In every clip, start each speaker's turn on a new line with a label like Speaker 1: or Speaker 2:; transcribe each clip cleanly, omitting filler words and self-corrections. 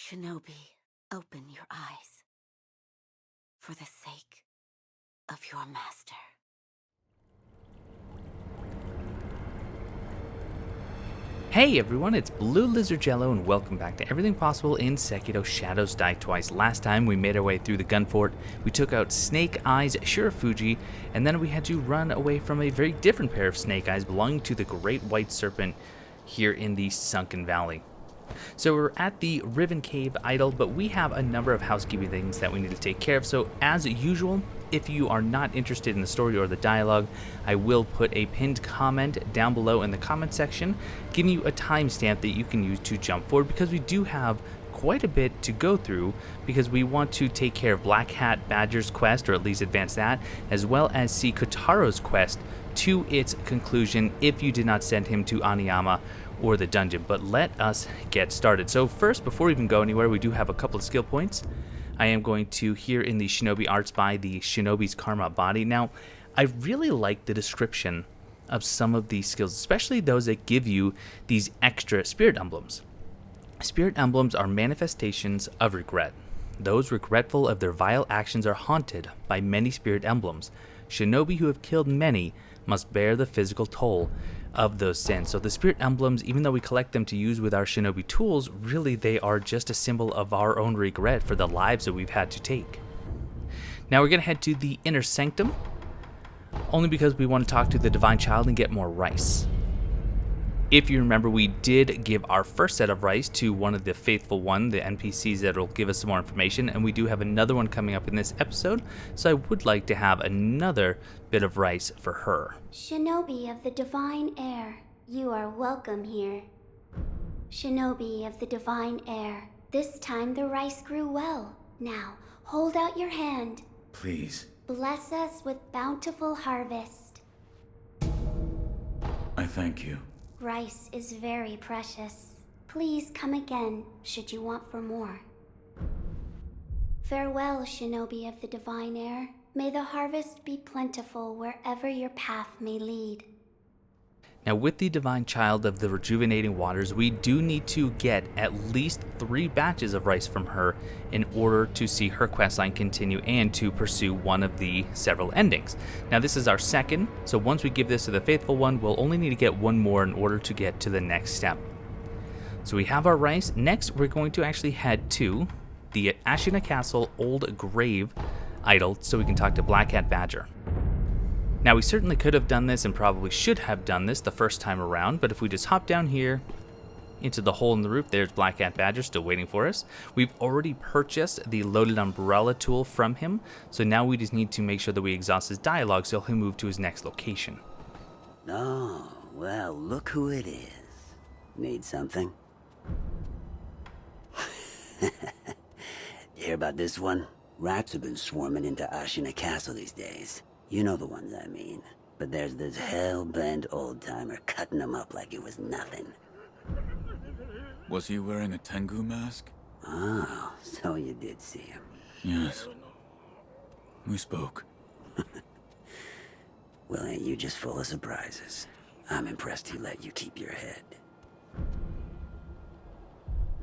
Speaker 1: Shinobi, open your eyes. For the sake of your master.
Speaker 2: Hey everyone, it's BlueLizardJello and welcome back to Everything Possible in Sekiro Shadows Die Twice. Last time we made our way through the gun fort, we took out Snake Eyes Shirafuji, and then we had to run away from a very different pair of Snake Eyes belonging to the Great White Serpent here in the Sunken Valley. So we're at the Riven Cave idol, but we have a number of housekeeping things that we need to take care of. So as usual, if you are not interested in the story or the dialogue, I will put a pinned comment down below in the comment section, giving you a timestamp that you can use to jump forward, because we do have quite a bit to go through, because we want to take care of Black Hat Badger's quest, or at least advance that, as well as see Kotaro's quest to its conclusion if you did not send him to Aniyama or the dungeon. But let us get started. So first, before we even go anywhere, we do have a couple of skill points. I am going to, here in the Shinobi Arts, buy the Shinobi's Karma Body. Now, I really like the description of some of these skills, especially those that give you these extra spirit emblems. Spirit emblems are manifestations of regret. Those regretful of their vile actions are haunted by many spirit emblems. Shinobi who have killed many must bear the physical toll of those sins. So the spirit emblems, even though we collect them to use with our shinobi tools, really they are just a symbol of our own regret for the lives that we've had to take. Now we're going to head to the inner sanctum, only because we want to talk to the divine child and get more rice. If you remember, we did give our first set of rice to one of the faithful one, the NPCs that will give us some more information, and we do have another one coming up in this episode, so I would like to have another bit of rice for her.
Speaker 3: Shinobi of the divine air, you are welcome here. Shinobi of the divine air, this time the rice grew well. Now, hold out your hand.
Speaker 4: Please.
Speaker 3: Bless us with bountiful harvest.
Speaker 4: I thank you.
Speaker 3: Rice is very precious. Please come again, should you want for more. Farewell, Shinobi of the divine air. May the harvest be plentiful wherever your path may lead.
Speaker 2: Now with the divine child of the rejuvenating waters, we do need to get at least 3 batches of rice from her in order to see her questline continue and to pursue one of the several endings. Now this is our second, so once we give this to the faithful one, we'll only need to get one more in order to get to the next step. So we have our rice. Next we're going to actually head to the Ashina Castle Old Grave idol so we can talk to Black Hat Badger. Now we certainly could have done this and probably should have done this the first time around, but if we just hop down here into the hole in the roof, there's Black Hat Badger still waiting for us. We've already purchased the loaded umbrella tool from him, so now we just need to make sure that we exhaust his dialogue so he'll move to his next location.
Speaker 5: Oh, well, look who it is. Need something? You hear about this one? Rats have been swarming into Ashina Castle these days. You know the ones I mean. But there's this hell-bent old-timer cutting them up like it was nothing.
Speaker 4: Was he wearing a Tengu mask?
Speaker 5: Oh, so you did see him.
Speaker 4: Yes. We spoke.
Speaker 5: Well, ain't you just full of surprises? I'm impressed he let you keep your head.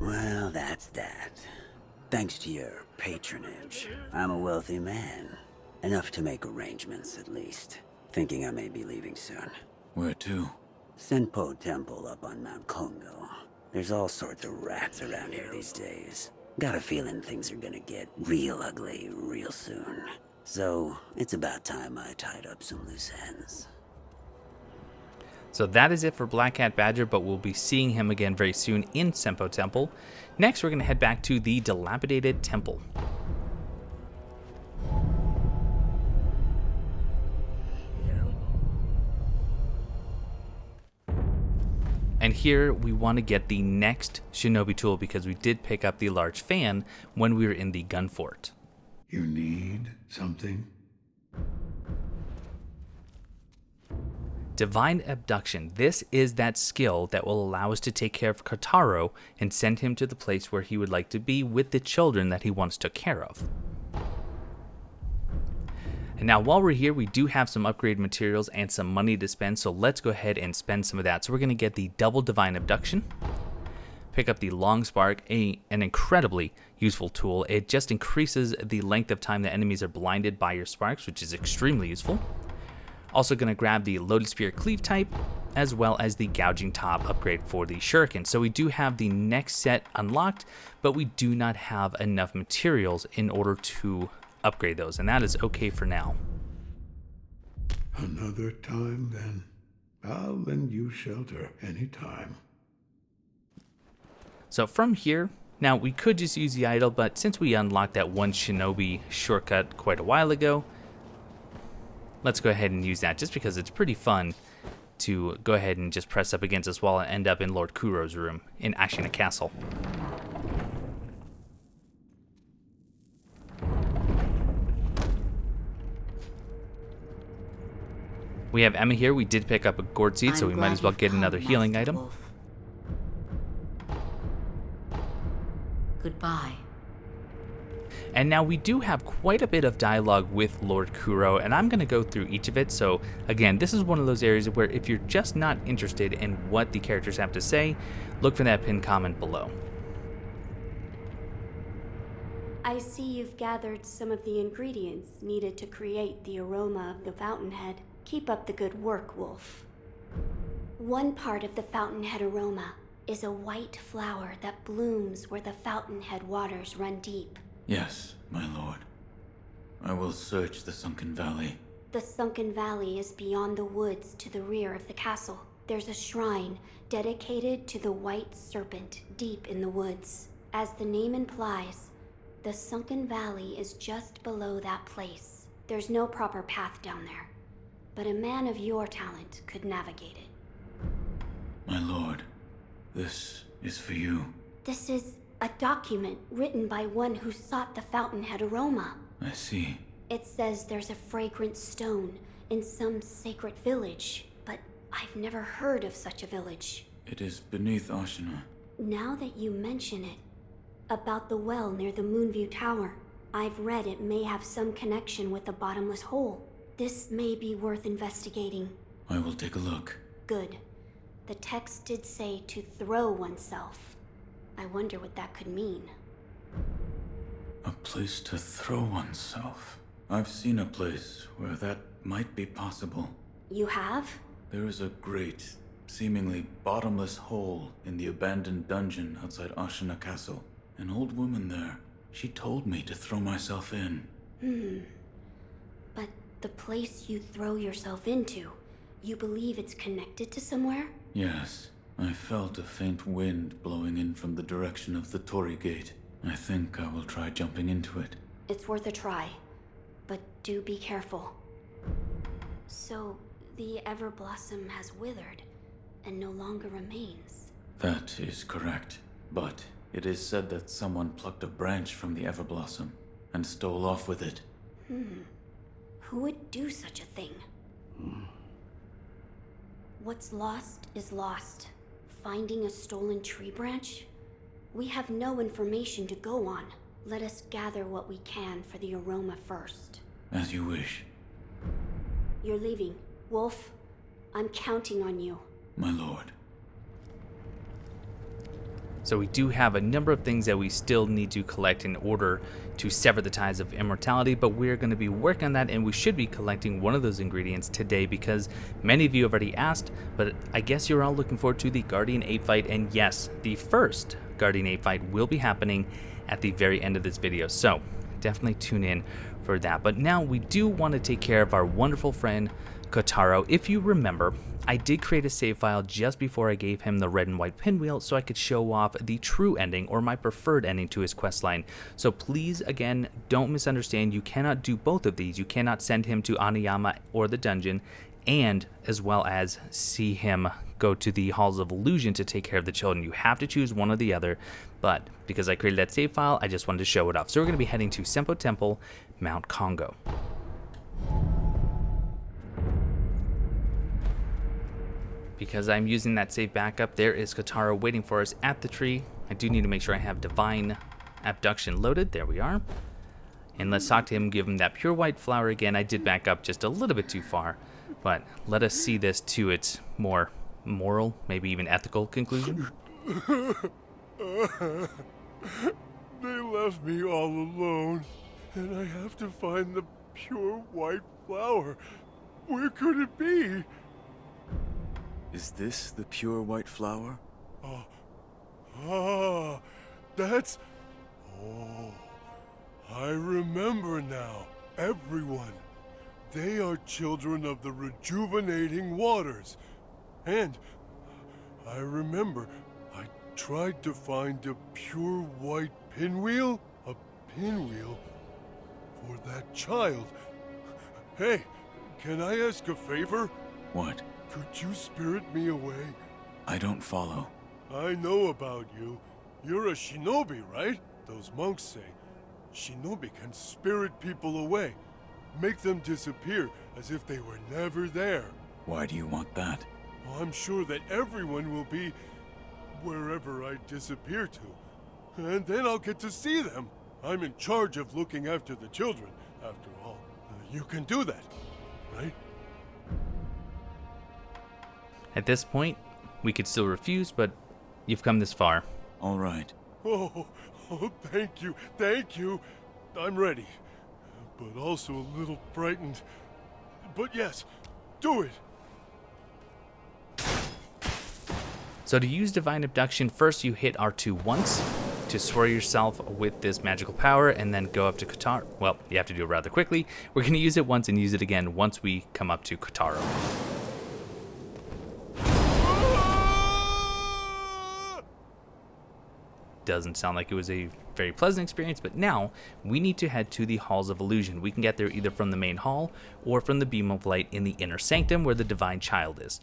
Speaker 5: Well, that's that. Thanks to your patronage, I'm a wealthy man. Enough to make arrangements, at least. Thinking I may be leaving soon.
Speaker 4: Where to?
Speaker 5: Senpo Temple up on Mount Kongo. There's all sorts of rats around here these days. Got a feeling things are gonna get real ugly real soon. So, it's about time I tied up some loose ends.
Speaker 2: So that is it for Black Hat Badger, but we'll be seeing him again very soon in Senpo Temple. Next, we're going to head back to the dilapidated temple. And here we want to get the next shinobi tool because we did pick up the large fan when we were in the gun fort.
Speaker 6: You need something?
Speaker 2: Divine Abduction. This is that skill that will allow us to take care of Kotaro and send him to the place where he would like to be with the children that he once took care of. And now while we're here, we do have some upgrade materials and some money to spend, so let's go ahead and spend some of that. So we're going to get the double Divine Abduction, pick up the Long Spark, an incredibly useful tool. It just increases the length of time that enemies are blinded by your sparks, which is extremely useful. Also going to grab the Lotus Spear Cleave type, as well as the Gouging Top upgrade for the Shuriken. So we do have the next set unlocked, but we do not have enough materials in order to upgrade those, and that is okay for now.
Speaker 6: Another time, then. I'll lend you shelter anytime.
Speaker 2: So from here, now we could just use the idol, but since we unlocked that one shinobi shortcut quite a while ago, let's go ahead and use that just because it's pretty fun to go ahead and just press up against this wall and end up in Lord Kuro's room in Ashina Castle. We have Emma here. We did pick up a gourd seed, so we might as well get another healing item.
Speaker 1: Wolf. Goodbye.
Speaker 2: And now we do have quite a bit of dialogue with Lord Kuro, and I'm going to go through each of it. So again, this is one of those areas where if you're just not interested in what the characters have to say, look for that pinned comment below.
Speaker 3: I see you've gathered some of the ingredients needed to create the aroma of the fountainhead. Keep up the good work, Wolf. One part of the fountainhead aroma is a white flower that blooms where the fountainhead waters run deep.
Speaker 4: Yes, my lord. I will search the Sunken Valley.
Speaker 3: The Sunken Valley is beyond the woods to the rear of the castle. There's a shrine dedicated to the white serpent deep in the woods. As the name implies, the Sunken Valley is just below that place. There's no proper path down there, but a man of your talent could navigate it.
Speaker 4: My lord, this is for you.
Speaker 3: This is a document written by one who sought the fountainhead aroma.
Speaker 4: I see.
Speaker 3: It says there's a fragrant stone in some sacred village, but I've never heard of such a village.
Speaker 4: It is beneath Ashina.
Speaker 3: Now that you mention it, about the well near the Moonview Tower, I've read it may have some connection with the bottomless hole. This may be worth investigating.
Speaker 4: I will take a look.
Speaker 3: Good. The text did say to throw oneself. I wonder what that could mean.
Speaker 4: A place to throw oneself. I've seen a place where that might be possible.
Speaker 3: You have?
Speaker 4: There is a great, seemingly bottomless hole in the abandoned dungeon outside Ashina Castle. An old woman there. She told me to throw myself in.
Speaker 3: But the place you throw yourself into, you believe it's connected to somewhere?
Speaker 4: Yes. I felt a faint wind blowing in from the direction of the Torii Gate. I think I will try jumping into it.
Speaker 3: It's worth a try, but do be careful. So, the Everblossom has withered and no longer remains.
Speaker 4: That is correct. But it is said that someone plucked a branch from the Everblossom and stole off with it.
Speaker 3: Who would do such a thing? What's lost is lost. Finding a stolen tree branch? We have no information to go on. Let us gather what we can for the aroma first.
Speaker 4: As you wish.
Speaker 3: You're leaving. Wolf, I'm counting on you.
Speaker 4: My lord.
Speaker 2: So we do have a number of things that we still need to collect in order to sever the ties of immortality, but we're going to be working on that, and we should be collecting one of those ingredients today because many of you have already asked, but I guess you're all looking forward to the Guardian Ape fight, and yes, the first Guardian Ape fight will be happening at the very end of this video, so definitely tune in for that. But now we do want to take care of our wonderful friend Kotaro. If you remember, I did create a save file just before I gave him the red and white pinwheel so I could show off the true ending or my preferred ending to his questline. So please, again, don't misunderstand. You cannot do both of these. You cannot send him to Aniyama or the dungeon and as well as see him go to the Halls of Illusion to take care of the children. You have to choose one or the other, but because I created that save file, I just wanted to show it off. So we're going to be heading to Senpo Temple, Mount Kongo. Because I'm using that save backup, there is Kotaro waiting for us at the tree. I do need to make sure I have Divine Abduction loaded. There we are. And let's talk to him, give him that pure white flower again. I did back up just a little bit too far, but let us see this to its more moral, maybe even ethical conclusion.
Speaker 7: They left me all alone, and I have to find the pure white flower. Where could it be?
Speaker 4: Is this the pure white flower?
Speaker 7: That's... Oh, I remember now. Everyone. They are children of the rejuvenating waters. And I remember I tried to find a pure white pinwheel? A pinwheel for that child. Hey, can I ask a favor?
Speaker 4: What?
Speaker 7: Could you spirit me away?
Speaker 4: I don't follow.
Speaker 7: I know about you. You're a shinobi, right? Those monks say. Shinobi can spirit people away. Make them disappear as if they were never there.
Speaker 4: Why do you want that?
Speaker 7: Well, I'm sure that everyone will be wherever I disappear to. And then I'll get to see them. I'm in charge of looking after the children, after all. You can do that, right?
Speaker 2: At this point, we could still refuse, but you've come this far.
Speaker 4: All right.
Speaker 7: Oh, thank you, thank you. I'm ready, but also a little frightened. But yes, do it.
Speaker 2: So to use Divine Abduction, first you hit R2 once to swirl yourself with this magical power and then go up to Kotaro. Well, you have to do it rather quickly. We're going to use it once and use it again once we come up to Kotaro. Doesn't sound like it was a very pleasant experience, but now we need to head to the Halls of Illusion. We can get there either from the main hall or from the Beam of Light in the Inner Sanctum where the Divine Child is.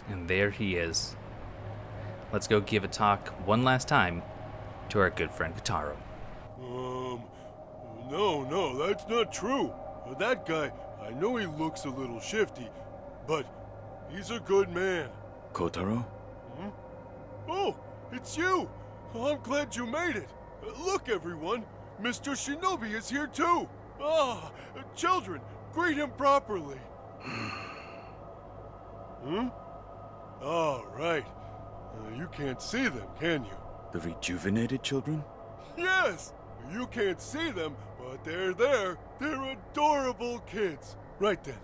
Speaker 2: And there he is. Let's go give a talk one last time to our good friend Kotaro.
Speaker 7: No, that's not true. That guy, I know he looks a little shifty, but he's a good man.
Speaker 4: Kotaro?
Speaker 7: Oh, it's you! I'm glad you made it. Look, everyone, Mr. Shinobi is here too. Children, greet him properly. All right. You can't see them, can you?
Speaker 4: The rejuvenated children?
Speaker 7: Yes! You can't see them, but they're there. They're adorable kids. Right then,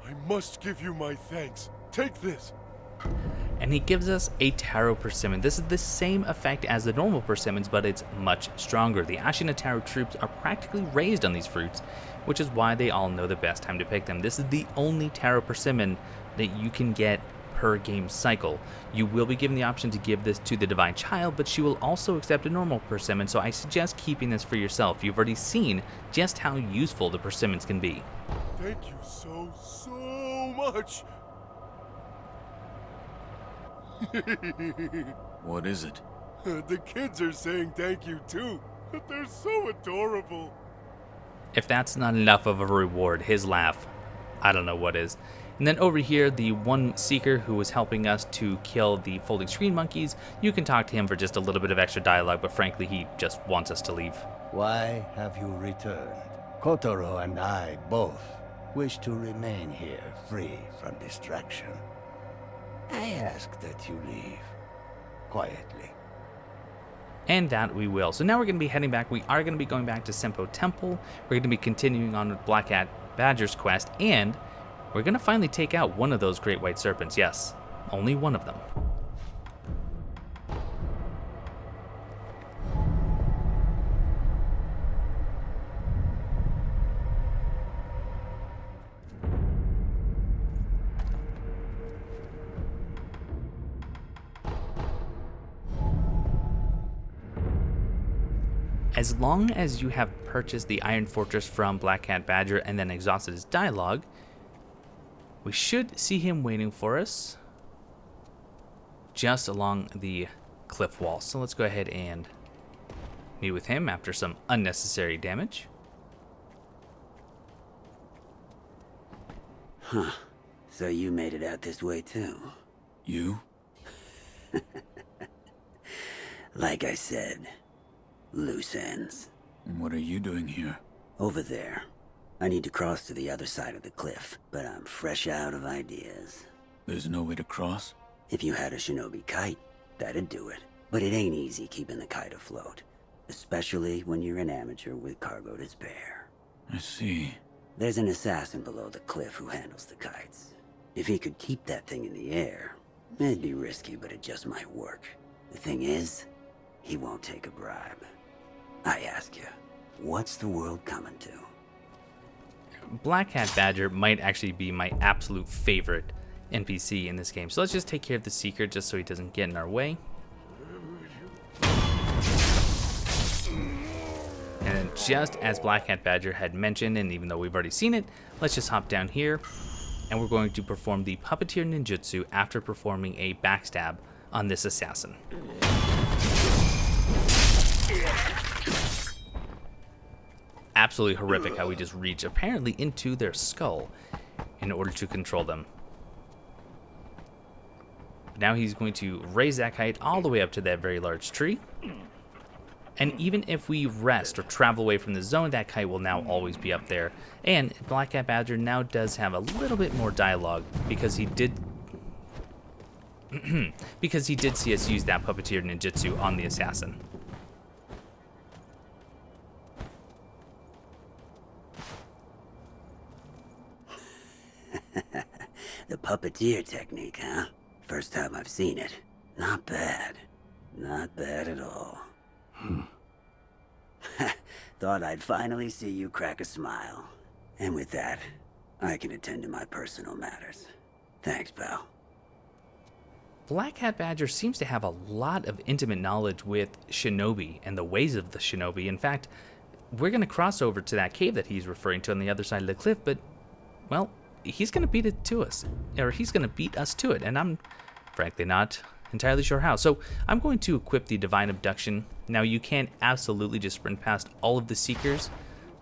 Speaker 7: I must give you my thanks. Take this.
Speaker 2: And he gives us a Taro Persimmon. This is the same effect as the normal persimmons, but it's much stronger. The Ashina Taro troops are practically raised on these fruits, which is why they all know the best time to pick them. This is the only Taro Persimmon that you can get per game cycle. You will be given the option to give this to the Divine Child, but she will also accept a normal persimmon, so I suggest keeping this for yourself. You've already seen just how useful the persimmons can be.
Speaker 7: Thank you so much.
Speaker 4: What is it?
Speaker 7: The kids are saying thank you too. They're so adorable.
Speaker 2: If that's not enough of a reward, his laugh, I don't know what is. And then over here, the one seeker who was helping us to kill the folding screen monkeys, you can talk to him for just a little bit of extra dialogue, but frankly, he just wants us to leave.
Speaker 8: Why have you returned? Kotaro and I both wish to remain here, free from distraction. I ask that you leave quietly.
Speaker 2: And that we will. So now we're going to be heading back. We are going to be going back to Senpo Temple. We're going to be continuing on with Black Cat Badger's quest, and we're going to finally take out one of those great white serpents. Yes, only one of them. As long as you have purchased the Iron Fortress from Black Cat Badger and then exhausted his dialogue, we should see him waiting for us just along the cliff wall. So let's go ahead and meet with him after some unnecessary damage.
Speaker 5: Huh. So you made it out this way too?
Speaker 4: You?
Speaker 5: Like I said, loose ends.
Speaker 4: What are you doing here?
Speaker 5: Over there. I need to cross to the other side of the cliff, but I'm fresh out of ideas.
Speaker 4: There's no way to cross?
Speaker 5: If you had a shinobi kite, that'd do it. But it ain't easy keeping the kite afloat, especially when you're an amateur with cargo to spare.
Speaker 4: I see.
Speaker 5: There's an assassin below the cliff who handles the kites. If he could keep that thing in the air, it'd be risky, but it just might work. The thing is, he won't take a bribe. I ask you, what's the world coming to?
Speaker 2: Black Hat Badger might actually be my absolute favorite NPC in this game. So let's just take care of the Seeker just so he doesn't get in our way. And then just as Black Hat Badger had mentioned, and even though we've already seen it, let's just hop down here and we're going to perform the Puppeteer Ninjutsu after performing a backstab on this assassin. Absolutely horrific how we just reach apparently into their skull in order to control them. Now he's going to raise that kite all the way up to that very large tree. And even if we rest or travel away from the zone, that kite will now always be up there. And Black Cat Badger now does have a little bit more dialogue because he did see us use that Puppeteer Ninjutsu on the assassin.
Speaker 5: The puppeteer technique, huh? First time I've seen it. Not bad. Not bad at all. Thought I'd finally see you crack a smile. And with that, I can attend to my personal matters. Thanks, pal.
Speaker 2: Black Hat Badger seems to have a lot of intimate knowledge with shinobi and the ways of the shinobi. In fact, we're going to cross over to that cave that he's referring to on the other side of the cliff, but, well, he's going to beat it to us, or he's going to beat us to it, and I'm frankly not entirely sure how. So I'm going to equip the Divine Abduction. Now, you can absolutely just sprint past all of the Seekers,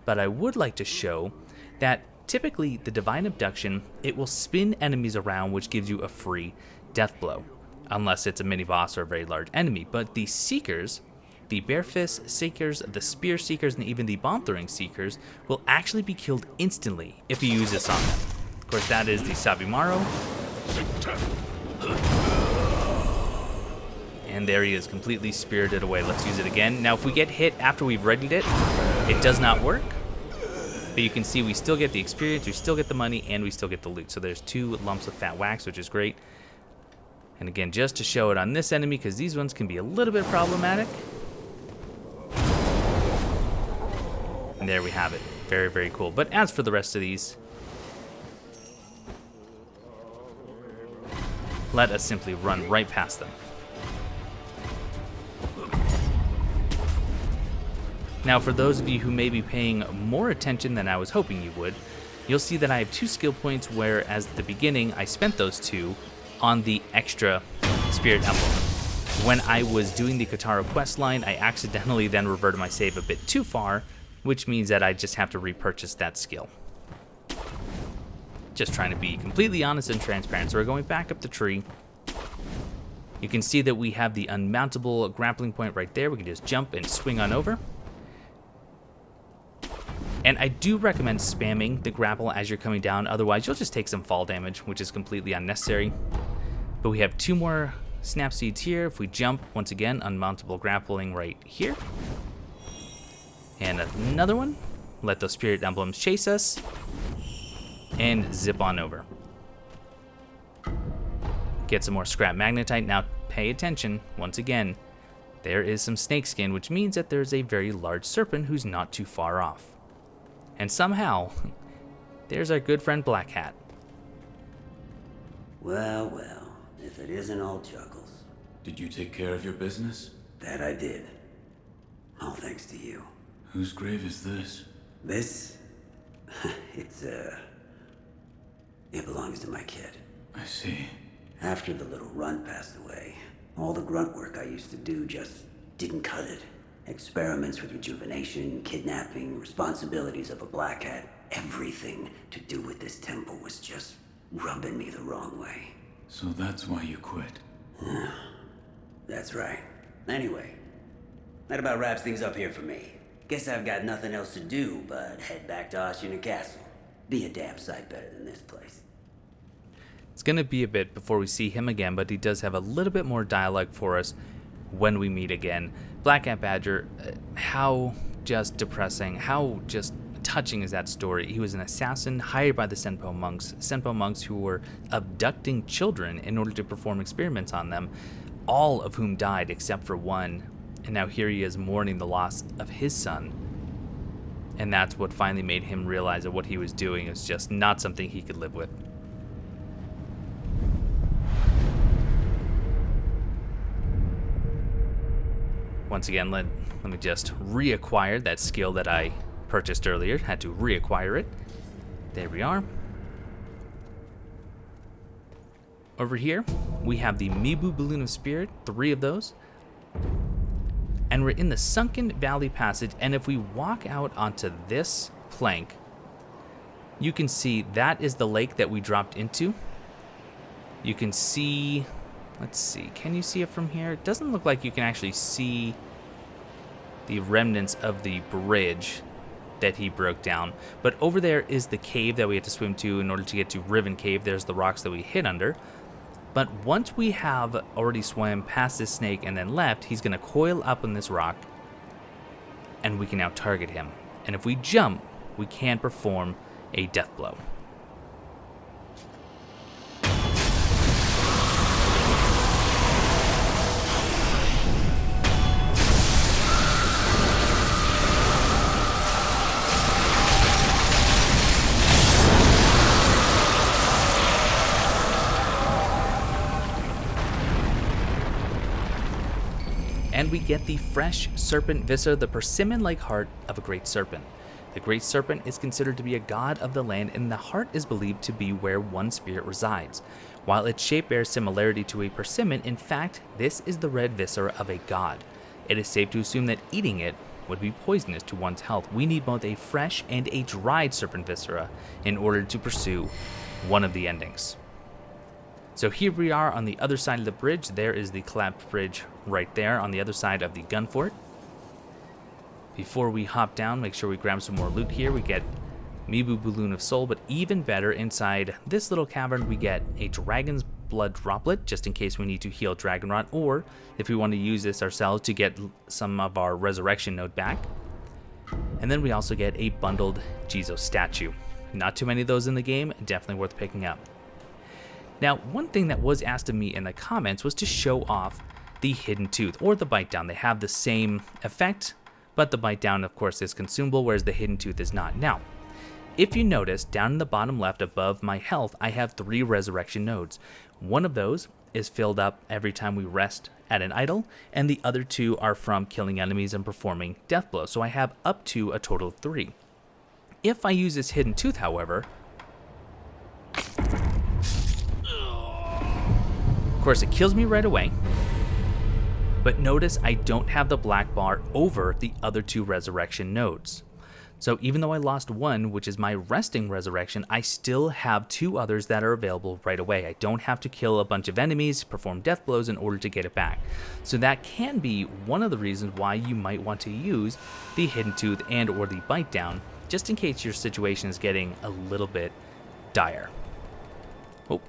Speaker 2: but I would like to show that typically the Divine Abduction, it will spin enemies around, which gives you a free death blow, unless it's a mini-boss or a very large enemy. But the Seekers, the Bare Fist Seekers, the Spear Seekers, and even the Bomb-Throwing Seekers will actually be killed instantly if you use this on them. Of course, that is the Sabimaro. And there he is, completely spirited away. Let's use it again. Now, if we get hit after we've readied it, it does not work. But you can see we still get the experience, we still get the money, and we still get the loot. So there's 2 lumps of fat wax, which is great. And again, just to show it on this enemy, because these ones can be a little bit problematic. And there we have it. Very, very cool. But as for the rest of these, let us simply run right past them. Now, for those of you who may be paying more attention than I was hoping you would, you'll see that I have 2 skill points, whereas at the beginning I spent those 2 on the extra Spirit Emblem. When I was doing the Katara quest line, I accidentally then reverted my save a bit too far, which means that I just have to repurchase that skill. Just trying to be completely honest and transparent. So we're going back up the tree. You can see that we have the unmountable grappling point right there. We can just jump and swing on over. And I do recommend spamming the grapple as you're coming down, otherwise you'll just take some fall damage, which is completely unnecessary. But we have 2 more snap seeds here. If we jump, once again, unmountable grappling right here. And another one. Let those spirit emblems chase us. And zip on over. Get some more scrap magnetite. Now pay attention, once again. There is some snake skin, which means that there's a very large serpent who's not too far off. And somehow, there's our good friend Black Hat.
Speaker 5: Well, well, if it isn't all chuckles.
Speaker 4: Did you take care of your business?
Speaker 5: That I did. All thanks to you.
Speaker 4: Whose grave is this?
Speaker 5: This? It belongs to my kid.
Speaker 4: I see.
Speaker 5: After the little runt passed away, all the grunt work I used to do just didn't cut it. Experiments with rejuvenation, kidnapping, responsibilities of a black hat. Everything to do with this temple was just rubbing me the wrong way.
Speaker 4: So that's why you quit.
Speaker 5: That's right. Anyway, that about wraps things up here for me. Guess I've got nothing else to do but head back to Ashina Castle. Be a damn sight better than this place.
Speaker 2: It's going to be a bit before we see him again, but he does have a little bit more dialogue for us when we meet again. Black Cat Badger, how just depressing, how just touching is that story. He was an assassin hired by the Senpo monks who were abducting children in order to perform experiments on them, all of whom died except for one. And now here he is mourning the loss of his son. And that's what finally made him realize that what he was doing was just not something he could live with. Once again, let me just reacquire that skill that I purchased earlier. Had to reacquire it. There we are. Over here, we have the Mebu Balloon of Spirit, 3 of those. And we're in the Sunken Valley Passage, and if we walk out onto this plank, you can see that is the lake that we dropped into. You can see, let's see, can you see it from here? It doesn't look like you can actually see the remnants of the bridge that he broke down. But over there is the cave that we had to swim to in order to get to Riven Cave. There's the rocks that we hid under. But once we have already swam past this snake and then left, he's going to coil up on this rock, and we can now target him. And if we jump, we can perform a death blow. And we get the fresh Serpent Viscera, the persimmon-like heart of a great serpent. The great serpent is considered to be a god of the land, and the heart is believed to be where one spirit resides. While its shape bears similarity to a persimmon, in fact, this is the red viscera of a god. It is safe to assume that eating it would be poisonous to one's health. We need both a fresh and a dried serpent viscera in order to pursue one of the endings. So here we are on the other side of the bridge. There is the collapsed bridge right there on the other side of the gun fort. Before we hop down, make sure we grab some more loot here. We get Mebu Balloon of Soul, but even better, inside this little cavern, we get a Dragon's Blood Droplet, just in case we need to heal Dragon Rot, or if we want to use this ourselves to get some of our Resurrection Node back. And then we also get a bundled Jizo statue. Not too many of those in the game, definitely worth picking up. Now, one thing that was asked of me in the comments was to show off the Hidden Tooth, or the Bite Down. They have the same effect, but the Bite Down, of course, is consumable, whereas the Hidden Tooth is not. Now, if you notice, down in the bottom left above my health, I have 3 resurrection nodes. One of those is filled up every time we rest at an idol, and the other 2 are from killing enemies and performing death blows. So I have up to a total of 3. If I use this Hidden Tooth, however, of course, it kills me right away, but notice I don't have the black bar over the other 2 resurrection nodes. So even though I lost 1, which is my resting resurrection, I still have 2 others that are available right away. I don't have to kill a bunch of enemies, perform death blows in order to get it back. So that can be one of the reasons why you might want to use the Hidden Tooth and or the Bite Down, just in case your situation is getting a little bit dire. Oh.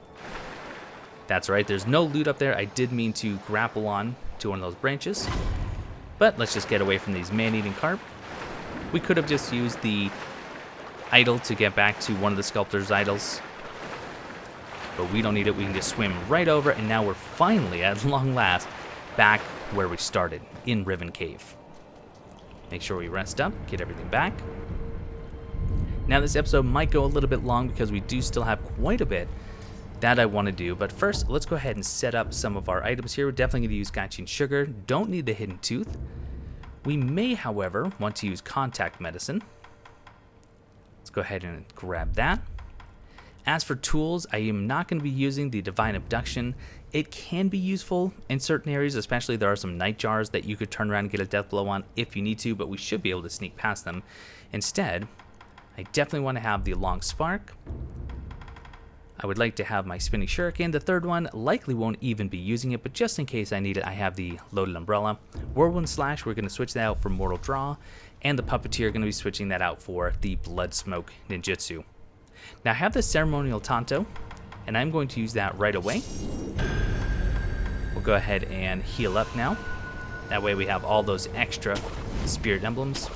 Speaker 2: That's right, there's no loot up there. I did mean to grapple on to one of those branches. But let's just get away from these man-eating carp. We could have just used the idol to get back to one of the sculptor's idols. But we don't need it, we can just swim right over, and now we're finally, at long last, back where we started, in Riven Cave. Make sure we rest up, get everything back. Now this episode might go a little bit long because we do still have quite a bit that I want to do, but first let's go ahead and set up some of our items here. We're definitely going to use Gaichin Sugar, don't need the Hidden Tooth. We may, however, want to use Contact Medicine. Let's go ahead and grab that. As for tools, I am not going to be using the Divine Abduction. It can be useful in certain areas, especially there are some night jars that you could turn around and get a death blow on if you need to, but we should be able to sneak past them. Instead, I definitely want to have the Long Spark. I would like to have my Spinning Shuriken. The third one likely won't even be using it, but just in case I need it, I have the Loaded Umbrella. Whirlwind Slash, we're going to switch that out for Mortal Draw, and the Puppeteer, going to be switching that out for the Blood Smoke Ninjutsu. Now I have the Ceremonial Tanto, and I'm going to use that right away. We'll go ahead and heal up now. That way we have all those extra Spirit Emblems.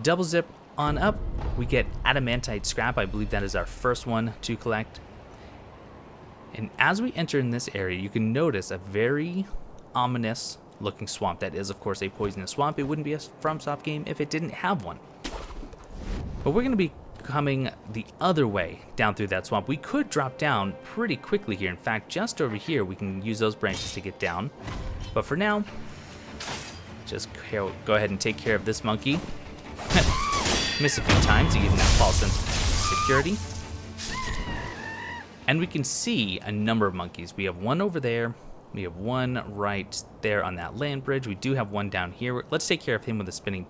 Speaker 2: Double zip on up, we get Adamantite Scrap. I believe that is our first one to collect. And as we enter in this area, you can notice a very ominous looking swamp. That is, of course, a poisonous swamp. It wouldn't be a FromSoft game if it didn't have one. But we're going to be coming the other way down through that swamp. We could drop down pretty quickly here. In fact, just over here, we can use those branches to get down. But for now, just go ahead and take care of this monkey. Miss a few times to give him that false sense of security. And we can see a number of monkeys. We have one over there. We have one right there on that land bridge. We do have one down here. Let's take care of him with a Spinning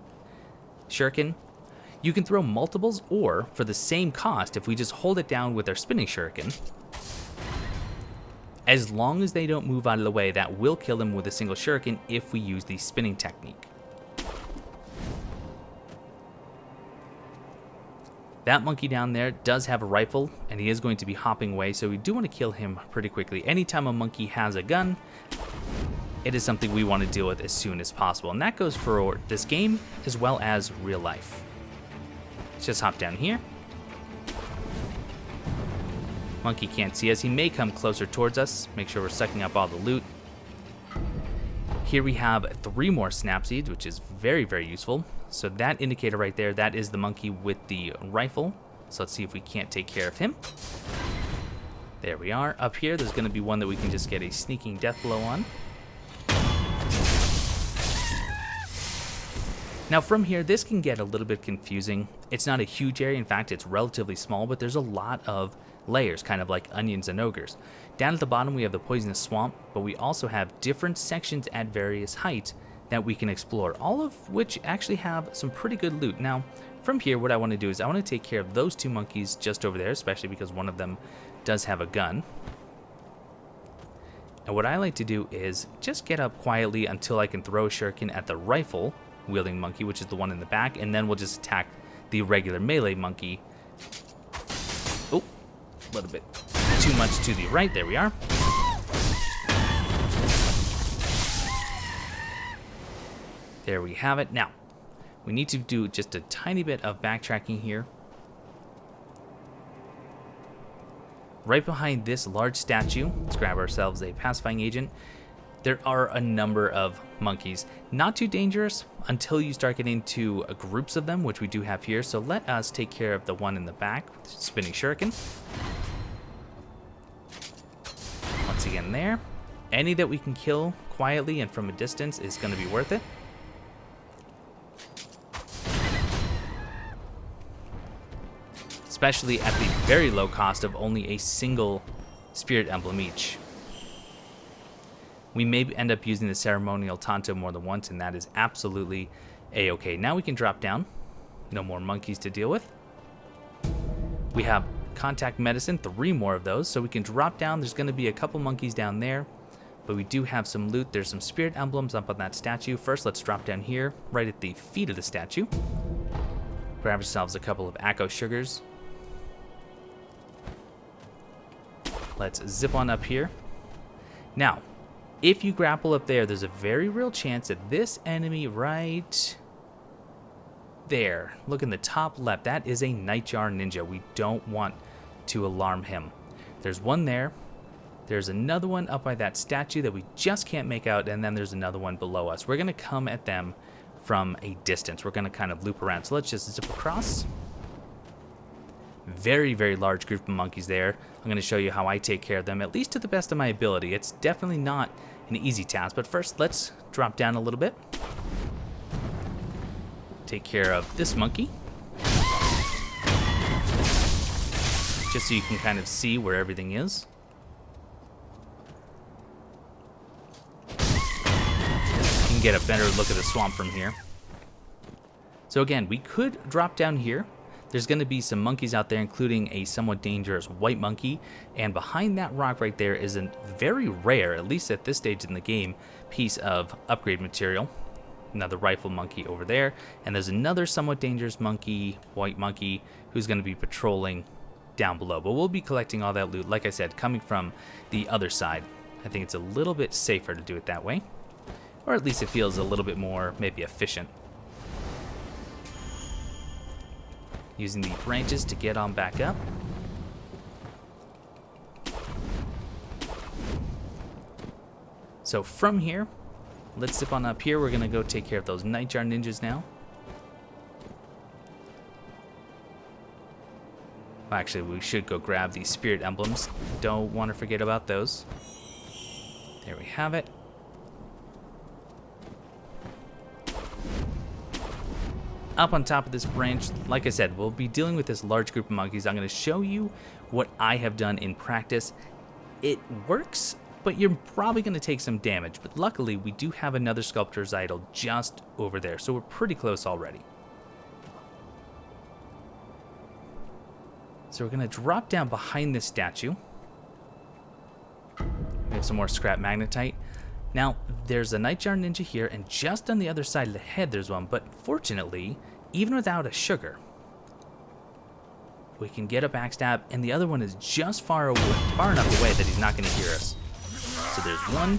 Speaker 2: Shuriken. You can throw multiples, or for the same cost, if we just hold it down with our Spinning Shuriken, as long as they don't move out of the way, that will kill them with a single shuriken if we use the spinning technique. That monkey down there does have a rifle, and he is going to be hopping away, so we do want to kill him pretty quickly. Anytime a monkey has a gun, it is something we want to deal with as soon as possible, and that goes for this game as well as real life. Let's just hop down here. Monkey can't see us. He may come closer towards us. Make sure we're sucking up all the loot. Here we have 3 more snap seeds, which is very, very useful. So that indicator right there, that is the monkey with the rifle. So let's see if we can't take care of him. There we are. Up here, there's going to be one that we can just get a sneaking death blow on. Now from here, this can get a little bit confusing. It's not a huge area. In fact, it's relatively small, but there's a lot of layers, kind of like onions and ogres. Down at the bottom, we have the poisonous swamp, but we also have different sections at various heights that we can explore, all of which actually have some pretty good loot. Now, from here, what I want to do is I want to take care of those 2 monkeys just over there, especially because one of them does have a gun. And what I like to do is just get up quietly until I can throw a shuriken at the rifle wielding monkey, which is the one in the back, and then we'll just attack the regular melee monkey. Oh, a little bit too much to the right. There we are. There we have it. Now, we need to do just a tiny bit of backtracking here. Right behind this large statue, let's grab ourselves a pacifying agent. There are a number of monkeys. Not too dangerous until you start getting into groups of them, which we do have here. So let us take care of the one in the back with Spinning Shuriken. Once again there. Any that we can kill quietly and from a distance is going to be worth it. Especially at the very low cost of only a single spirit emblem each. We may end up using the ceremonial Tanto more than once, and that is absolutely a-okay. Now we can drop down. No more monkeys to deal with. We have contact medicine, 3 more of those, so we can drop down. There's going to be a couple monkeys down there, but we do have some loot. There's some spirit emblems up on that statue. First, let's drop down here, right at the feet of the statue. Grab ourselves a couple of Akko Sugars. Let's zip on up here. Now, if you grapple up there, there's a very real chance that this enemy right there, look in the top left, that is a Nightjar Ninja. We don't want to alarm him. There's one there. There's another one up by that statue that we just can't make out, and then there's another one below us. We're going to come at them from a distance. We're going to kind of loop around. So let's just zip across. Very, very large group of monkeys there. I'm going to show you how I take care of them, at least to the best of my ability. It's definitely not an easy task, but first let's drop down a little bit. Take care of this monkey. just so you can kind of see where everything is. You can get a better look at the swamp from here. So again, we could drop down here. There's going to be some monkeys out there, including a somewhat dangerous white monkey. And behind that rock right there is a very rare, at least at this stage in the game, piece of upgrade material. Another rifle monkey over there. And there's another somewhat dangerous monkey, white monkey, who's going to be patrolling down below. But we'll be collecting all that loot, like I said, coming from the other side. I think it's a little bit safer to do it that way. Or at least it feels a little bit more, maybe efficient. Using the branches to get on back up. So from here, let's zip on up here. We're going to go take care of those Nightjar ninjas now. Well, actually, we should go grab the spirit emblems. Don't want to forget about those. There we have it. Up on top of this branch, like I said, we'll be dealing with this large group of monkeys. I'm going to show you what I have done in practice. It works, but you're probably going to take some damage. But luckily, we do have another sculptor's idol just over there, so we're pretty close already. So we're going to drop down behind this statue. We have some more scrap magnetite. Now, there's a Nightjar Ninja here, and just on the other side of the head there's one, but fortunately, even without a sugar, we can get a backstab, and the other one is just far enough away that he's not going to hear us. So there's one.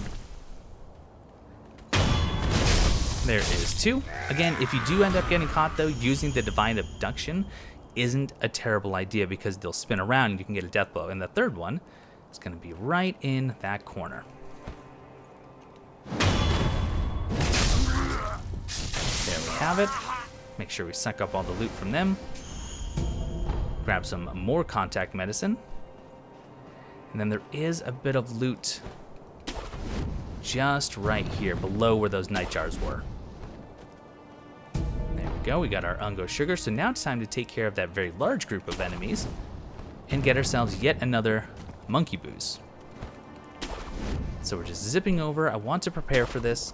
Speaker 2: There is two. Again, if you do end up getting caught, though, using the Divine Abduction isn't a terrible idea because they'll spin around and you can get a death blow. And the third one is going to be right in that corner. There we have it. Make sure we suck up all the loot from them. Grab some more contact medicine. And then there is a bit of loot just right here below where those nightjars were. There we go. We got our Ungo sugar. So now it's time to take care of that very large group of enemies and get ourselves yet another monkey booze. So we're just zipping over. I want to prepare for this.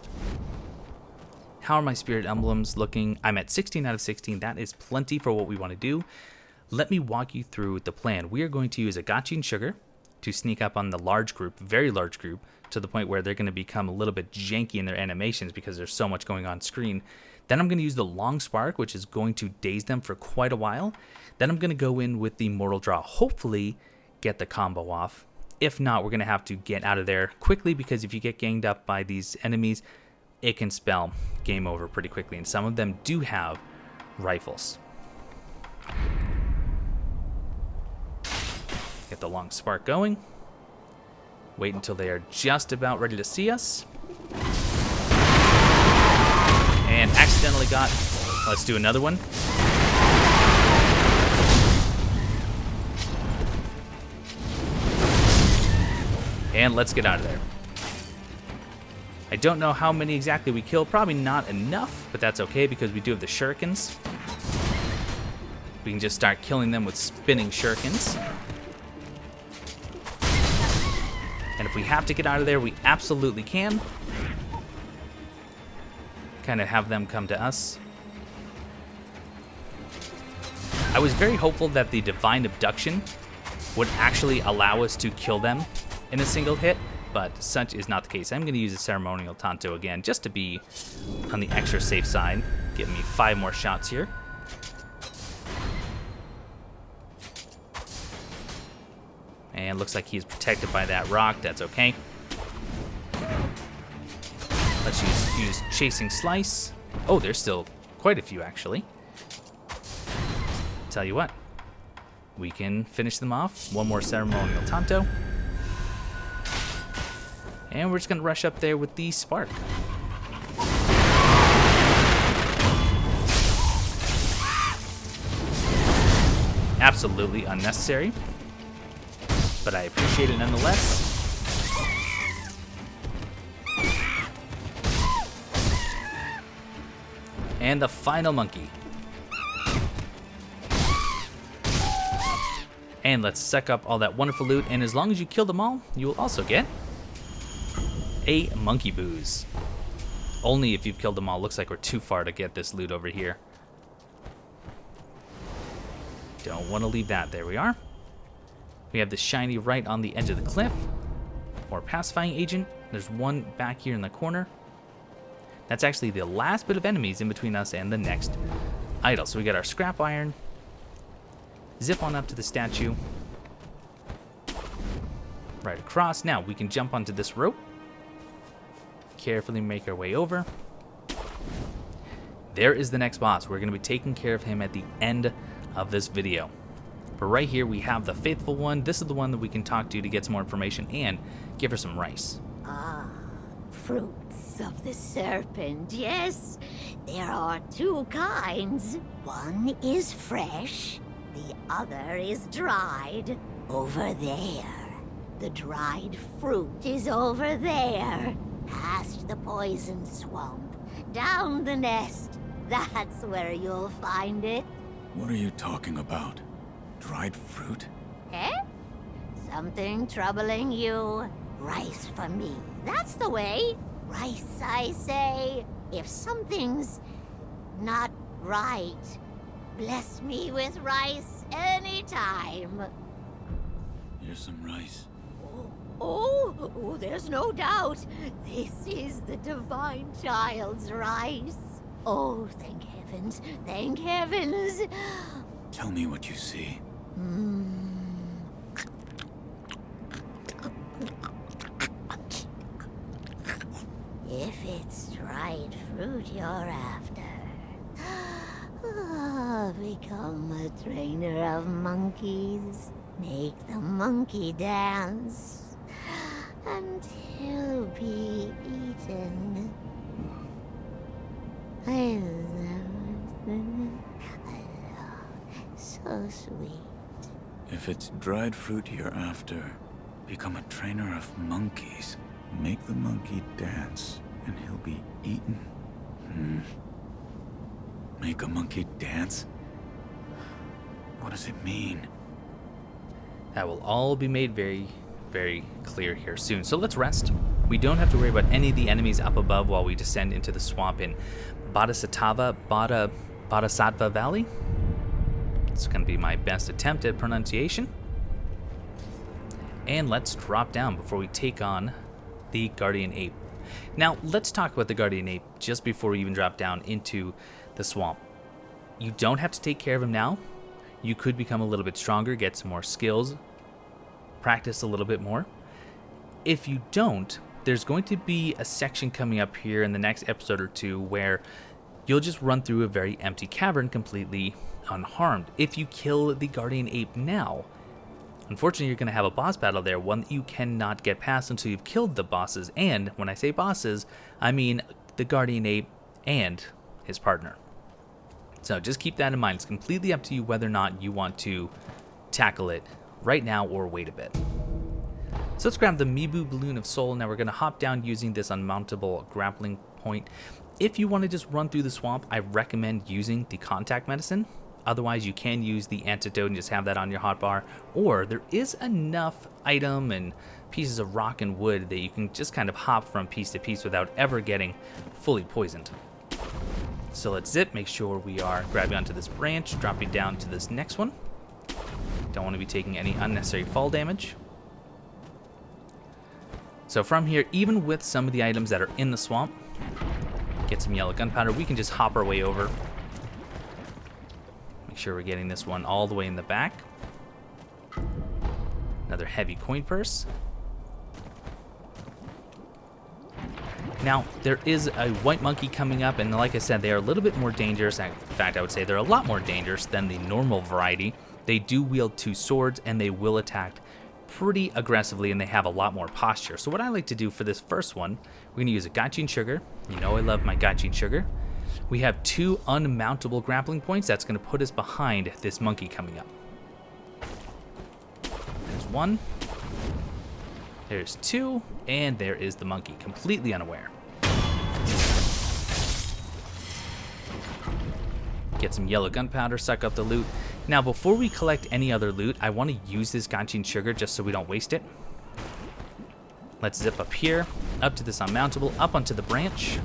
Speaker 2: How are my spirit emblems looking? I'm at 16 out of 16. That is plenty for what we want to do. Let me walk you through the plan. We are going to use a Gachin sugar to sneak up on the large group, very large group, to the point where they're going to become a little bit janky in their animations because there's so much going on screen. Then I'm going to use the long spark, which is going to daze them for quite a while. Then I'm going to go in with the mortal draw, hopefully get the combo off. If not, we're going to have to get out of there quickly because if you get ganged up by these enemies, it can spell game over pretty quickly. And some of them do have rifles. Get the long spark going. Wait until they are just about ready to see us. And accidentally got... Let's do another one. And let's get out of there. I don't know how many exactly we killed. Probably not enough, but that's okay because we do have the shurikens. We can just start killing them with spinning shurikens. And if we have to get out of there, we absolutely can. Kind of have them come to us. I was very hopeful that the Divine Abduction would actually allow us to kill them in a single hit, but such is not the case. I'm going to use a Ceremonial Tanto again, just to be on the extra safe side. Give me 5 more shots here. And looks like he's protected by that rock. That's okay. Let's use Chasing Slice. Oh, there's still quite a few, actually. Tell you what, we can finish them off. One more Ceremonial Tanto. And we're just going to rush up there with the Spark. Absolutely unnecessary, but I appreciate it nonetheless. And the final monkey. And let's suck up all that wonderful loot, and as long as you kill them all, you will also get a monkey booze. Only if you've killed them all. Looks like we're too far to get this loot over here. Don't want to leave that. There we are. We have the shiny right on the edge of the cliff. More pacifying agent. There's one back here in the corner. That's actually the last bit of enemies in between us and the next idol. So we got our scrap iron. Zip on up to the statue. Right across. Now we can jump onto this rope. Carefully make our way over. There is the next boss. We're going to be taking care of him at the end of this video. But right here we have the faithful one. This is the one that we can talk to get some more information and give her some rice.
Speaker 9: Ah, fruits of the serpent, yes. There are two kinds. One is fresh, the other is dried. Over there. The dried fruit is over there. Past the poison swamp. Down the nest. That's where you'll find it.
Speaker 4: What are you talking about? Dried fruit?
Speaker 9: Eh? Something troubling you? Rice for me. That's the way. Rice, I say. If something's not right, bless me with rice anytime.
Speaker 4: Here's some rice.
Speaker 9: Oh, there's no doubt. This is the divine child's rice. Oh, thank heavens, thank heavens.
Speaker 4: Tell me what you see.
Speaker 9: If it's dried fruit you're after, become a trainer of monkeys. Make the monkey dance until be eaten. I love so sweet.
Speaker 4: If it's dried fruit you're after, become a trainer of monkeys. Make the monkey dance, and he'll be eaten. Make a monkey dance? What does it mean?
Speaker 2: That will all be made very, very clear here soon. So let's rest. We don't have to worry about any of the enemies up above while we descend into the swamp in Bodhisattva Valley. It's going to be my best attempt at pronunciation. And let's drop down before we take on the Guardian Ape. Now, let's talk about the Guardian Ape just before we even drop down into the swamp. You don't have to take care of him now. You could become a little bit stronger, get some more skills, practice a little bit more. If you don't, there's going to be a section coming up here in the next episode or two where you'll just run through a very empty cavern completely unharmed. If you kill the Guardian Ape now, unfortunately you're going to have a boss battle there, one that you cannot get past until you've killed the bosses. And when I say bosses, I mean the Guardian Ape and his partner. So just keep that in mind. It's completely up to you whether or not you want to tackle it right now or wait a bit. So let's grab the Mebu Balloon of Soul. Now we're going to hop down using this unmountable grappling point. If you want to just run through the swamp, I recommend using the contact medicine. Otherwise, you can use the antidote and just have that on your hotbar. Or there is enough item and pieces of rock and wood that you can just kind of hop from piece to piece without ever getting fully poisoned. So let's zip, make sure we are grabbing onto this branch, dropping down to this next one. Don't want to be taking any unnecessary fall damage. So from here, even with some of the items that are in the swamp, get some yellow gunpowder, we can just hop our way over. Make sure we're getting this one all the way in the back. Another heavy coin purse. Now, there is a white monkey coming up, and like I said, they are a little bit more dangerous. In fact, I would say they're a lot more dangerous than the normal variety. They do wield two swords, and they will attack pretty aggressively, and they have a lot more posture. So what I like to do for this first one, we're going to use a Gaijin Sugar. You know I love my Gaijin Sugar. We have two unmountable grappling points. That's going to put us behind this monkey coming up. There's one. There's two. And there is the monkey, completely unaware. Get some yellow gunpowder, suck up the loot. Now, before we collect any other loot, I want to use this Ganchin sugar just so we don't waste it. Let's zip up here, up to this unmountable, up onto the branch.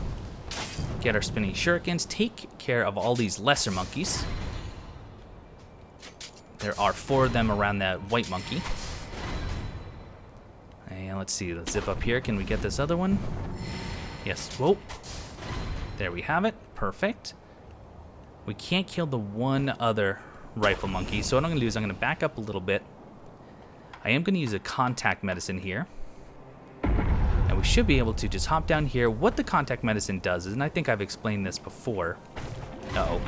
Speaker 2: Get our spinning shurikens, take care of all these lesser monkeys. There are 4 of them around that white monkey. And let's see, let's zip up here. Can we get this other one? Yes, whoa. There we have it, perfect. We can't kill the one other rifle monkey, so what I'm going to do is I'm going to back up a little bit. I am going to use a contact medicine here. And we should be able to just hop down here. What the contact medicine does is, and I think I've explained this before. Uh-oh.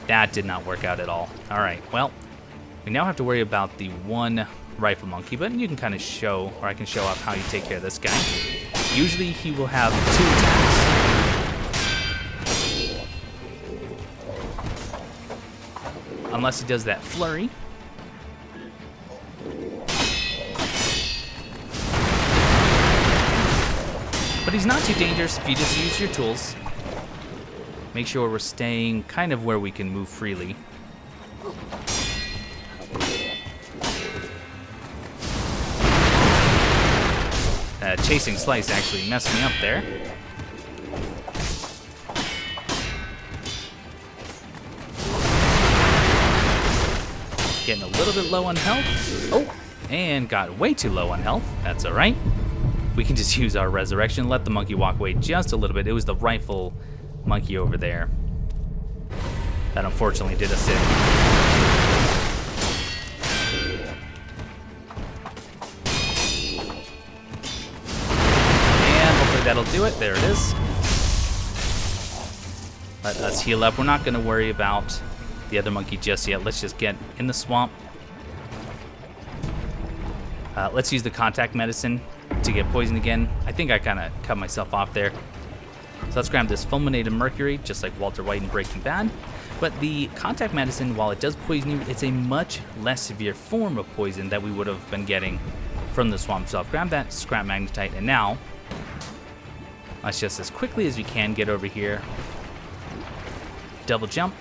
Speaker 2: That did not work out at all. Alright, well, we now have to worry about the one rifle monkey, but you can kind of show, or I can show off how you take care of this guy. Usually he will have 2 attacks. Unless he does that flurry. But he's not too dangerous if you just use your tools. Make sure we're staying kind of where we can move freely. Chasing slice actually messed me up there. Getting a little bit low on health. Oh, and got way too low on health. That's all right. We can just use our resurrection, let the monkey walk away just a little bit. It was the rifle monkey over there that unfortunately did us in. And hopefully that'll do it. There it is. Let us heal up. We're not going to worry about the other monkey just yet. Let's just get in the swamp. Let's use the contact medicine to get poisoned again. I think I kind of cut myself off there. So let's grab this fulminated mercury, just like Walter White in Breaking Bad. But the contact medicine, while it does poison you, it's a much less severe form of poison that we would have been getting from the swamp itself. Grab that scrap magnetite, and now let's just as quickly as we can get over here. Double jump.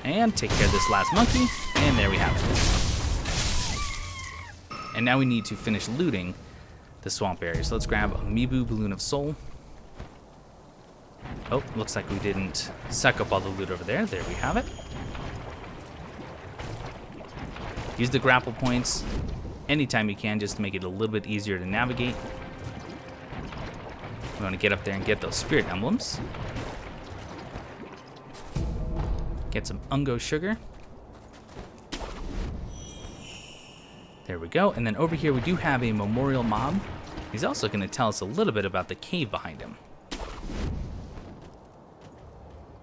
Speaker 2: And take care of this last monkey, and there we have it. And now we need to finish looting the swamp area. So let's grab a Mebu Balloon of Soul. Oh, looks like we didn't suck up all the loot over there. There we have it. Use the grapple points anytime you can just to make it a little bit easier to navigate. We want to get up there and get those spirit emblems. Get some Ungo sugar. There we go. And then over here we do have a memorial mob. He's also going to tell us a little bit about the cave behind him.